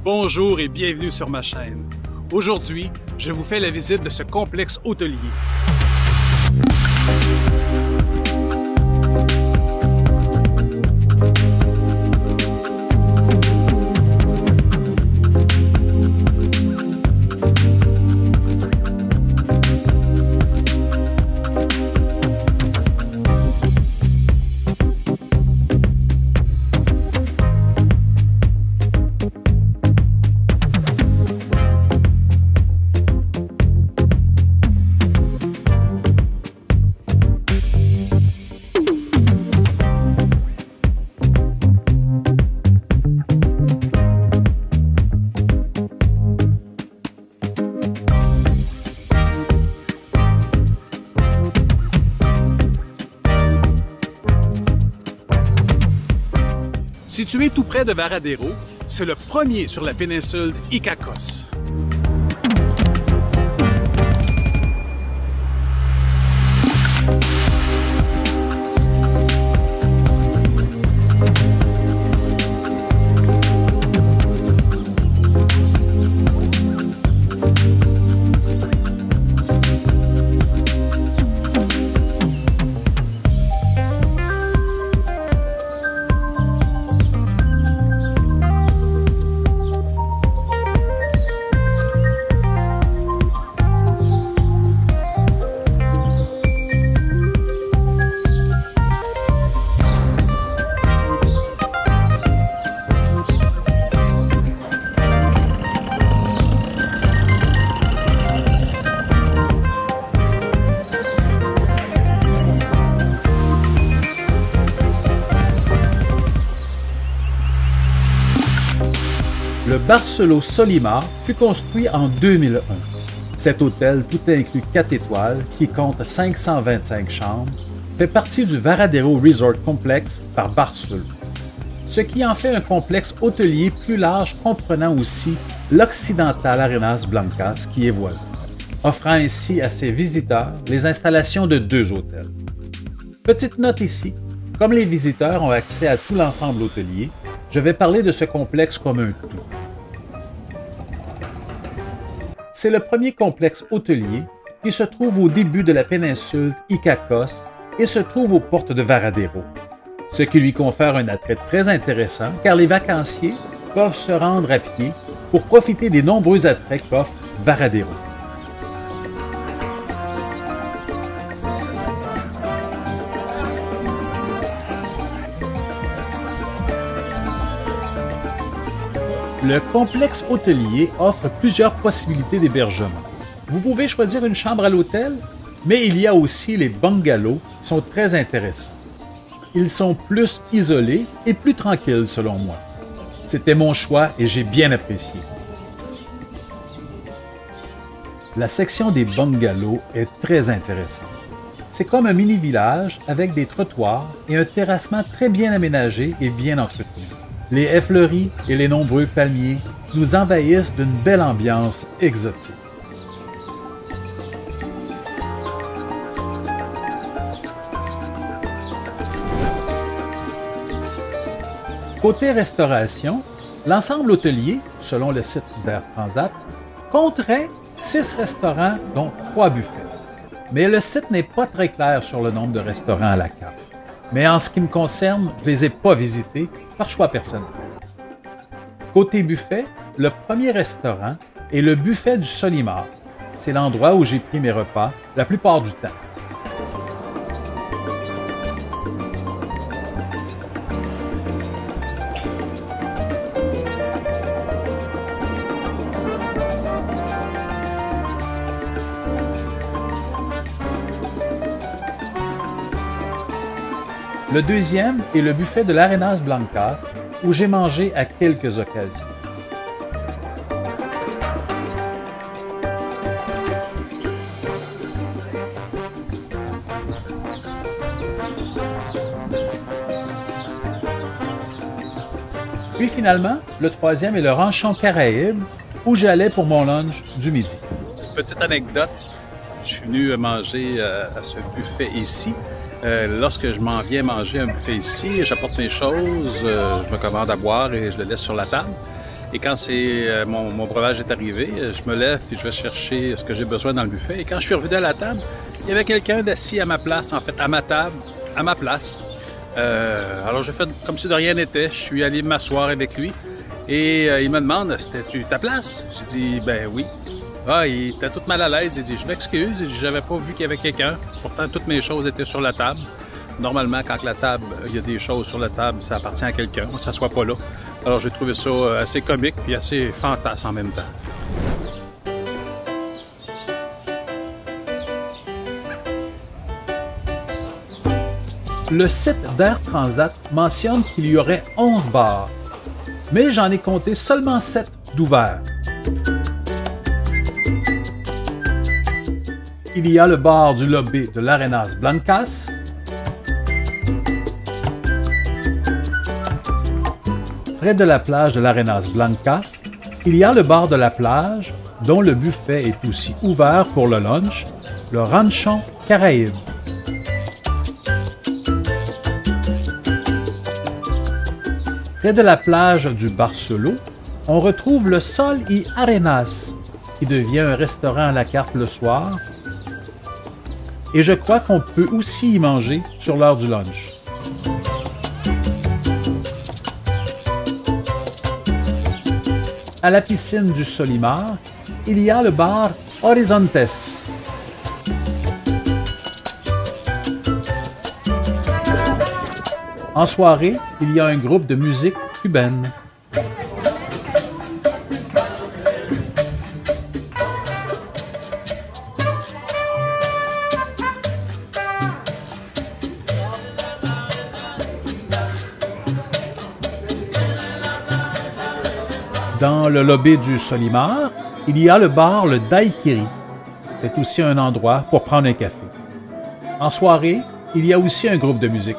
Bonjour et bienvenue sur ma chaîne. Aujourd'hui, je vous fais la visite de ce complexe hôtelier. Situé tout près de Varadero, c'est le premier sur la péninsule d'Iquitos. Le Barceló Solimar fut construit en 2001. Cet hôtel, tout inclus 4 étoiles, qui compte 525 chambres, fait partie du Varadero Resort Complex par Barceló, ce qui en fait un complexe hôtelier plus large comprenant aussi l'Occidental Arenas Blancas qui est voisin, offrant ainsi à ses visiteurs les installations de 2 hôtels. Petite note ici, comme les visiteurs ont accès à tout l'ensemble hôtelier, je vais parler de ce complexe comme un tout. C'est le premier complexe hôtelier qui se trouve au début de la péninsule Iquitos et se trouve aux portes de Varadero, ce qui lui confère un attrait très intéressant car les vacanciers peuvent se rendre à pied pour profiter des nombreux attraits qu'offre Varadero. Le complexe hôtelier offre plusieurs possibilités d'hébergement. Vous pouvez choisir une chambre à l'hôtel, mais il y a aussi les bungalows qui sont très intéressants. Ils sont plus isolés et plus tranquilles selon moi. C'était mon choix et j'ai bien apprécié. La section des bungalows est très intéressante. C'est comme un mini-village avec des trottoirs et un terrassement très bien aménagé et bien entretenu. Les haies fleuries et les nombreux palmiers nous envahissent d'une belle ambiance exotique. Côté restauration, l'ensemble hôtelier, selon le site d'Air Transat, compterait 6 restaurants dont 3 buffets. Mais le site n'est pas très clair sur le nombre de restaurants à la carte. Mais en ce qui me concerne, je ne les ai pas visités par choix personnel. Côté buffet, le premier restaurant est le buffet du Solimar. C'est l'endroit où j'ai pris mes repas la plupart du temps. Le deuxième est le buffet de l'Arenas Blancas, où j'ai mangé à quelques occasions. Puis finalement, le troisième est le Ranchon Caraïbe, où j'allais pour mon lunch du midi. Petite anecdote, je suis venu manger à ce buffet ici. Lorsque je m'en viens manger un buffet ici, j'apporte mes choses, je me commande à boire et je le laisse sur la table. Et quand mon breuvage est arrivé, je me lève et je vais chercher ce que j'ai besoin dans le buffet. Et quand je suis revenu à la table, il y avait quelqu'un d'assis à ma place, en fait, à ma table, à ma place. Alors j'ai fait comme si de rien n'était. Je suis allé m'asseoir avec lui et il me demande, c'était-tu ta place? J'ai dit, ben oui. Ah, il était tout mal à l'aise. Il dit, je m'excuse, j'avais pas vu qu'il y avait quelqu'un. Pourtant, toutes mes choses étaient sur la table. Normalement, quand il y a des choses sur la table, ça appartient à quelqu'un. On ne s'assoit pas là. Alors, j'ai trouvé ça assez comique puis assez fantasme en même temps. Le site d'Air Transat mentionne qu'il y aurait 11 bars, mais j'en ai compté seulement 7 d'ouverts. Il y a le bar du lobby de l'Arenas Blancas, près de la plage de l'Arenas Blancas, il y a le bar de la plage, dont le buffet est aussi ouvert pour le lunch, le Ranchon Caraïbe. Près de la plage du Barceló, on retrouve le Sol y Arenas, qui devient un restaurant à la carte le soir, et je crois qu'on peut aussi y manger sur l'heure du lunch. À la piscine du Solimar, il y a le bar Horizontes. En soirée, il y a un groupe de musique cubaine. Dans le lobby du Solimar, il y a le bar Le Daiquiri. C'est aussi un endroit pour prendre un café. En soirée, il y a aussi un groupe de musique.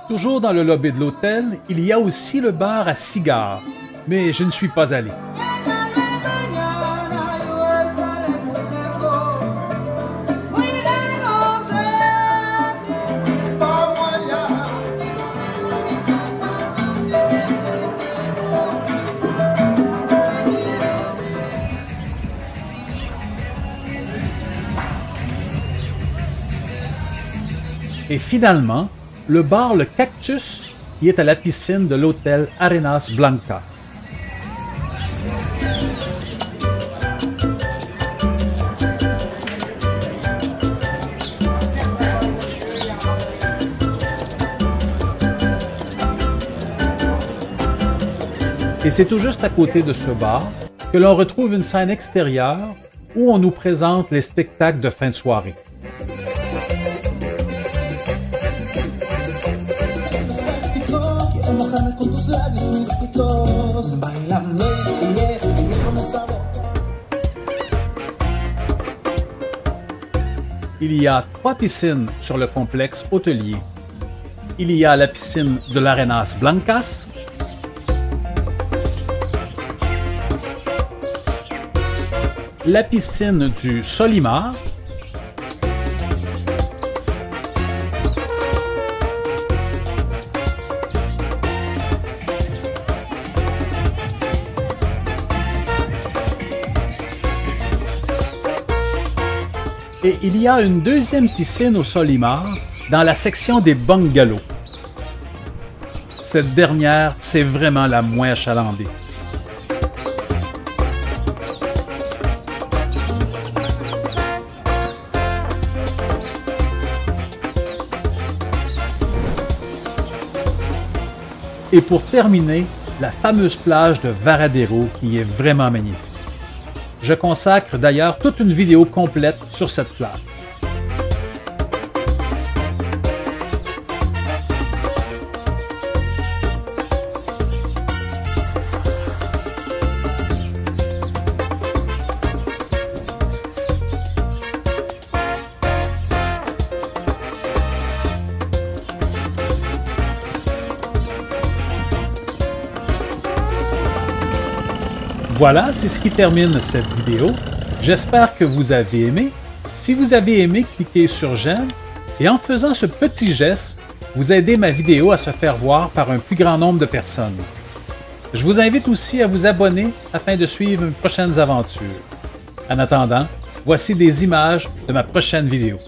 Toujours dans le lobby de l'hôtel, il y a aussi le bar à cigares, mais je ne suis pas allé. Et finalement, le bar Le Cactus, qui est à la piscine de l'hôtel Arenas Blancas. Et c'est tout juste à côté de ce bar que l'on retrouve une scène extérieure où on nous présente les spectacles de fin de soirée. Il y a 3 piscines sur le complexe hôtelier. Il y a la piscine de l'Arenas Blancas, la piscine du Solimar, et il y a une deuxième piscine au Solimar dans la section des bungalows. Cette dernière, c'est vraiment la moins achalandée. Et pour terminer, la fameuse plage de Varadero qui est vraiment magnifique. Je consacre d'ailleurs toute une vidéo complète sur cette plage. Voilà, c'est ce qui termine cette vidéo. J'espère que vous avez aimé. Si vous avez aimé, cliquez sur j'aime et en faisant ce petit geste, vous aidez ma vidéo à se faire voir par un plus grand nombre de personnes. Je vous invite aussi à vous abonner afin de suivre mes prochaines aventures. En attendant, voici des images de ma prochaine vidéo.